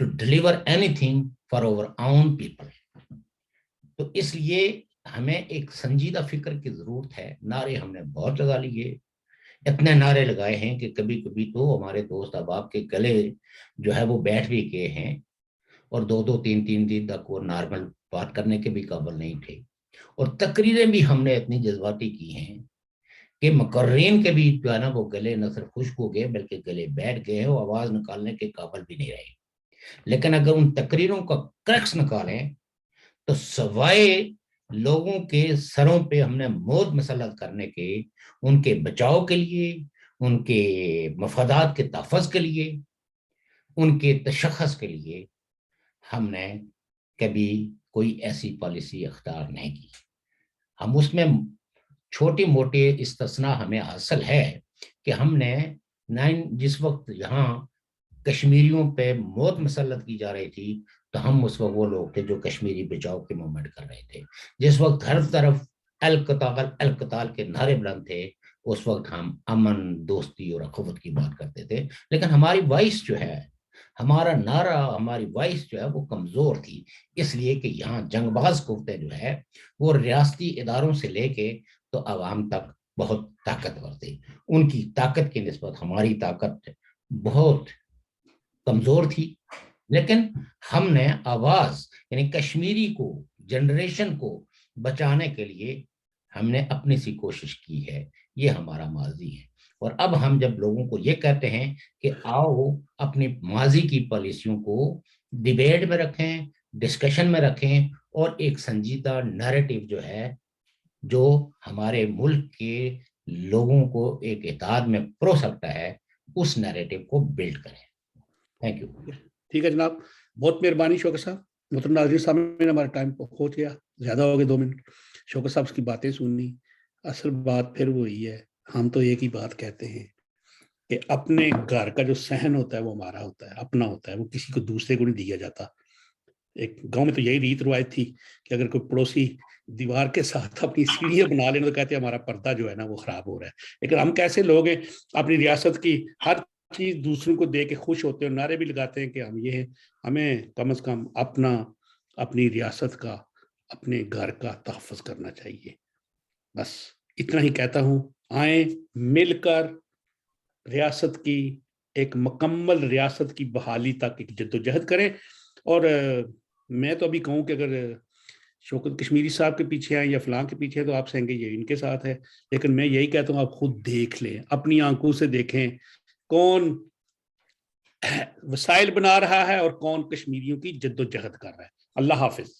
to deliver anything for our own people. تو اس لیے ہمیں ایک سنجیدہ فکر کی ضرورت ہے. نعرے ہم نے بہت لگا لیے, اتنے نعرے لگائے ہیں کہ کبھی کبھی تو ہمارے دوست احباب کے گلے جو ہے وہ بیٹھ بھی گئے ہیں, اور 2-3 دن تک وہ نارمل بات کرنے کے بھی قابل نہیں تھے. اور تقریریں بھی ہم نے اتنی جذباتی کی ہیں کہ مقررین کے بھی جو ہے نا وہ گلے نہ صرف خشک ہو گئے بلکہ گلے بیٹھ گئے ہیں, اور آواز نکالنے کے قابل بھی نہیں رہے. لیکن اگر ان تقریروں کا کریکس نکالیں تو سوائے لوگوں کے سروں پہ ہم نے موت مسلط کرنے کے, ان کے بچاؤ کے لیے, ان کے مفادات کے تحفظ کے لیے, ان کے تشخص کے لیے ہم نے کبھی کوئی ایسی پالیسی اختیار نہیں کی. ہم اس میں چھوٹی موٹے استثناء ہمیں حاصل ہے کہ ہم نے جس وقت یہاں کشمیریوں پہ موت مسلط کی جا رہی تھی تو ہم اس وقت وہ لوگ تھے جو کشمیری بچاؤ کے موومنٹ کر رہے تھے. جس وقت ہر طرف القتال القتال کے نعرے بلند تھے اس وقت ہم امن, دوستی اور اخوت کی بات کرتے تھے. لیکن ہماری وائس جو ہے, ہمارا نعرہ, ہماری وائس جو ہے وہ کمزور تھی, اس لیے کہ یہاں جنگ باز قوتیں جو ہے وہ ریاستی اداروں سے لے کے تو عوام تک بہت طاقتور تھی. ان کی طاقت کی نسبت ہماری طاقت بہت کمزور تھی. لیکن ہم نے آواز یعنی کشمیری کو, جنریشن کو بچانے کے لیے ہم نے اپنی سی کوشش کی ہے. یہ ہمارا ماضی ہے. اور اب ہم جب لوگوں کو یہ کہتے ہیں کہ آؤ اپنی ماضی کی پالیسیوں کو ڈیبیٹ میں رکھیں, ڈسکشن میں رکھیں, اور ایک سنجیدہ نیریٹو جو ہے جو ہمارے ملک کے لوگوں کو ایک اتحاد میں پرو سکتا ہے, اس نیریٹو کو بلڈ کریں. Thank you. ٹھیک ہے جناب, بہت مہربانی شوکت صاحب. محترم ناظرین سامنے ہمارا ٹائم ہو گیا, زیادہ ہو گئے 2 منٹ. شوکت صاحب کی باتیں سننی, اصل بات پھر وہی ہے, ہم تو ایک ہی بات کہتے ہیں کہ اپنے گھر کا جو صحن ہوتا ہے وہ ہمارا ہوتا ہے, اپنا ہوتا ہے, وہ کسی کو دوسرے کو نہیں دیا جاتا. ایک گاؤں میں تو یہی ریت روایت تھی کہ اگر کوئی پڑوسی دیوار کے ساتھ اپنی سیڑھیاں بنا لینا تو کہتے ہیں ہمارا پردہ جو ہے نا وہ خراب ہو رہا ہے. لیکن ہم کیسے لوگ ہیں, اپنی ریاست کی ہر چیز دوسروں کو دے کے خوش ہوتے ہیں, نعرے بھی لگاتے ہیں کہ ہم یہ ہیں. ہمیں کم از کم اپنی ریاست کا, اپنے گھر کا تحفظ کرنا چاہیے. بس اتنا ہی کہتا ہوں. آئیں مل کر ریاست کی ایک مکمل ریاست کی بحالی تک ایک جدوجہد کریں. اور میں تو ابھی کہوں کہ اگر شوکت کشمیری صاحب کے پیچھے ہیں یا فلاں کے پیچھے ہیں تو آپ سے کہیں گے یہ ان کے ساتھ ہے. لیکن میں یہی کہتا ہوں آپ خود دیکھ لیں, اپنی آنکھوں سے دیکھیں کون وسائل بنا رہا ہے اور کون کشمیریوں کی جدوجہد کر رہا ہے. اللہ حافظ.